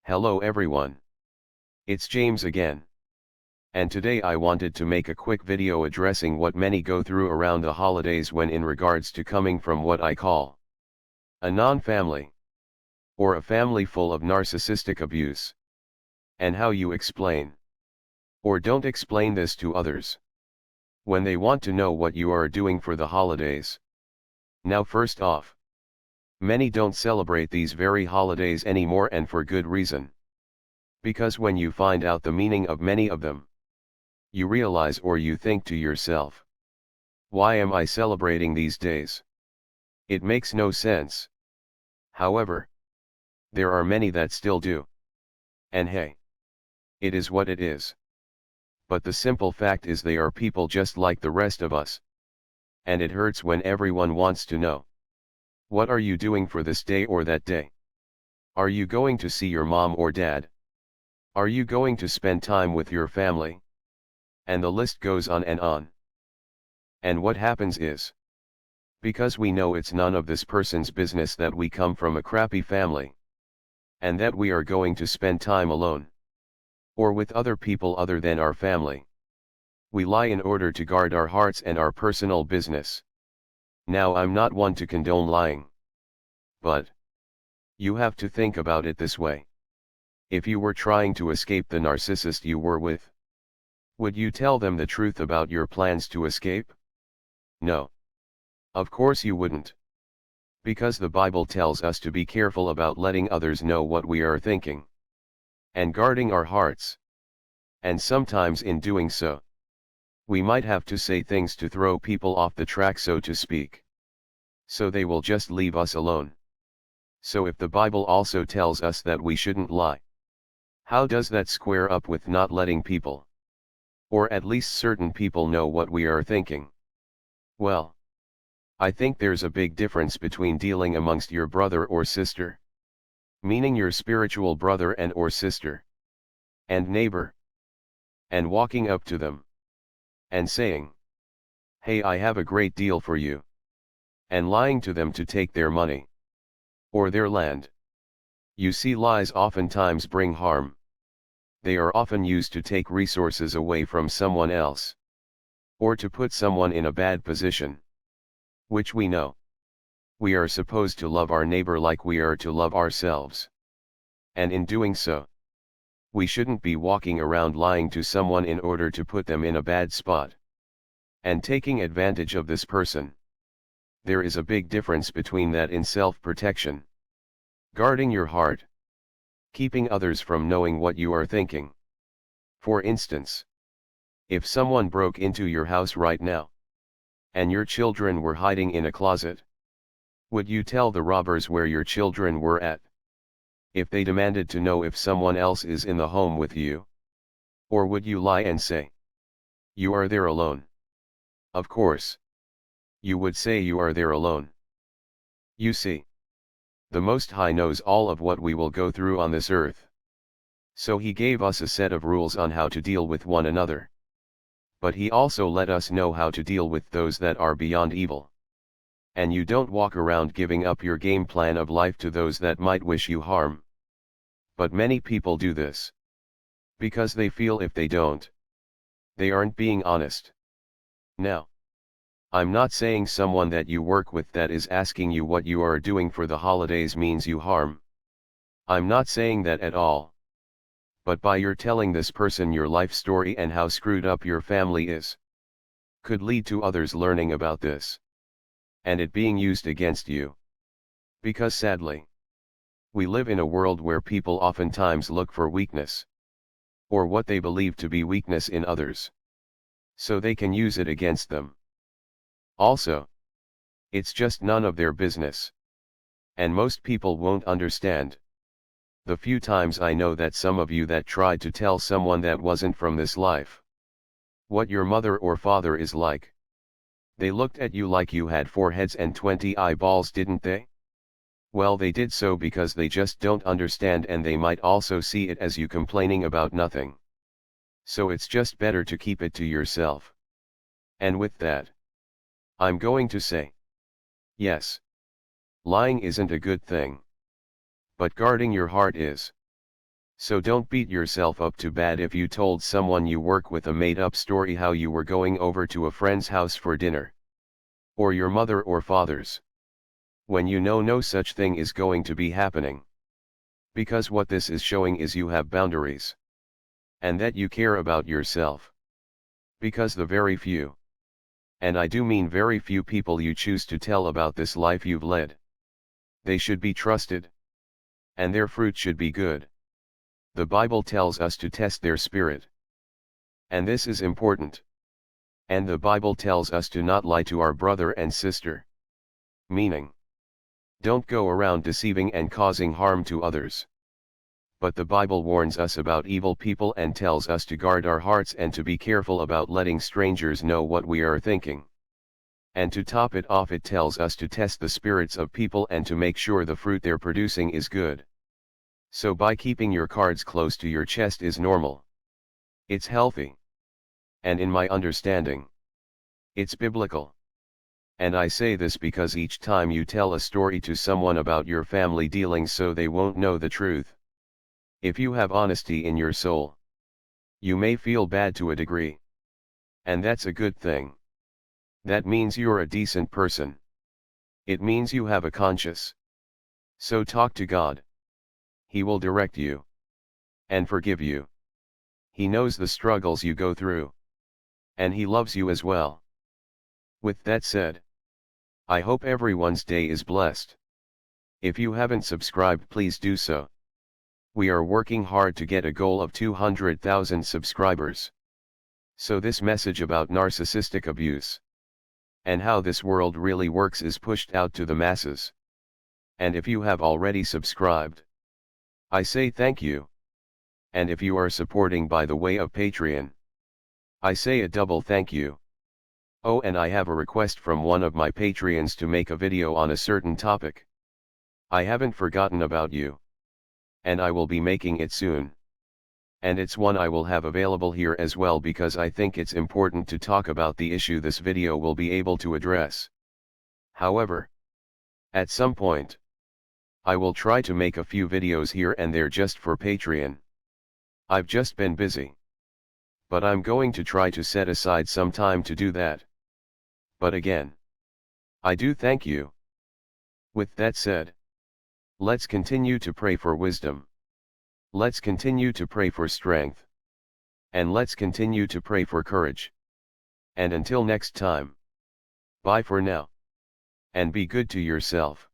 Hello everyone. It's James again. And today I wanted to make a quick video addressing what many go through around the holidays when in regards to coming from what I call a non-family, or a family full of narcissistic abuse, and how you explain, or don't explain this to others, when they want to know what you are doing for the holidays. Now first off, many don't celebrate these very holidays anymore, and for good reason. Because when you find out the meaning of many of them, you realize, or you think to yourself, why am I celebrating these days? It makes no sense. However, there are many that still do. And hey, it is what it is. But the simple fact is they are people just like the rest of us. And it hurts when everyone wants to know, what are you doing for this day or that day? Are you going to see your mom or dad? Are you going to spend time with your family? And the list goes on and on. And what happens is, because we know it's none of this person's business that we come from a crappy family, and that we are going to spend time alone, or with other people other than our family, we lie in order to guard our hearts and our personal business. Now, I'm not one to condone lying, but you have to think about it this way. If you were trying to escape the narcissist you were with, would you tell them the truth about your plans to escape? No. Of course you wouldn't. Because the Bible tells us to be careful about letting others know what we are thinking, and guarding our hearts. And sometimes in doing so, we might have to say things to throw people off the track, so to speak. So they will just leave us alone. So if the Bible also tells us that we shouldn't lie, how does that square up with not letting people, or at least certain people, know what we are thinking? Well, I think there's a big difference between dealing amongst your brother or sister, meaning your spiritual brother and or sister, and neighbor, and walking up to them, and saying, hey, I have a great deal for you, and lying to them to take their money, or their land. You see, lies oftentimes bring harm. They are often used to take resources away from someone else, or to put someone in a bad position, which we know. We are supposed to love our neighbor like we are to love ourselves. And in doing so, we shouldn't be walking around lying to someone in order to put them in a bad spot, and taking advantage of this person. There is a big difference between that in self-protection, guarding your heart, keeping others from knowing what you are thinking. For instance, if someone broke into your house right now, and your children were hiding in a closet, would you tell the robbers where your children were at? If they demanded to know if someone else is in the home with you? Or would you lie and say, you are there alone? Of course, you would say you are there alone. You see, the Most High knows all of what we will go through on this earth. So he gave us a set of rules on how to deal with one another. But he also let us know how to deal with those that are beyond evil. And you don't walk around giving up your game plan of life to those that might wish you harm. But many people do this, because they feel if they don't, they aren't being honest. Now, I'm not saying someone that you work with that is asking you what you are doing for the holidays means you harm. I'm not saying that at all. But by your telling this person your life story and how screwed up your family is, could lead to others learning about this, and it being used against you. Because sadly, we live in a world where people oftentimes look for weakness, or what they believe to be weakness in others, so they can use it against them. Also, it's just none of their business, and most people won't understand. The few times I know that some of you that tried to tell someone that wasn't from this life what your mother or father is like, they looked at you like you had 4 heads and 20 eyeballs, didn't they? Well, they did so because they just don't understand, and they might also see it as you complaining about nothing. So it's just better to keep it to yourself. And with that, I'm going to say, yes, lying isn't a good thing, but guarding your heart is. So don't beat yourself up too bad if you told someone you work with a made-up story how you were going over to a friend's house for dinner. Or your mother or father's. When you know no such thing is going to be happening. Because what this is showing is you have boundaries. And that you care about yourself. Because the very few, and I do mean very few people you choose to tell about this life you've led, they should be trusted. And their fruit should be good. The Bible tells us to test their spirit. And this is important. And the Bible tells us to not lie to our brother and sister. Meaning, don't go around deceiving and causing harm to others. But the Bible warns us about evil people and tells us to guard our hearts and to be careful about letting strangers know what we are thinking. And to top it off, it tells us to test the spirits of people and to make sure the fruit they're producing is good. So by keeping your cards close to your chest is normal. It's healthy. And in my understanding, it's biblical. And I say this because each time you tell a story to someone about your family dealings so they won't know the truth. If you have honesty in your soul, you may feel bad to a degree. And that's a good thing. That means you're a decent person. It means you have a conscience. So talk to God. He will direct you. And forgive you. He knows the struggles you go through. And He loves you as well. With that said, I hope everyone's day is blessed. If you haven't subscribed, please do so. We are working hard to get a goal of 200,000 subscribers. So this message about narcissistic abuse and how this world really works is pushed out to the masses. And if you have already subscribed, I say thank you. And if you are supporting by the way of Patreon, I say a double thank you. Oh, and I have a request from one of my Patreons to make a video on a certain topic. I haven't forgotten about you. And I will be making it soon. And it's one I will have available here as well because I think it's important to talk about the issue this video will be able to address. However, at some point, I will try to make a few videos here and there just for Patreon. I've just been busy. But I'm going to try to set aside some time to do that. But again, I do thank you. With that said, let's continue to pray for wisdom. Let's continue to pray for strength. And let's continue to pray for courage. And until next time, bye for now. And be good to yourself.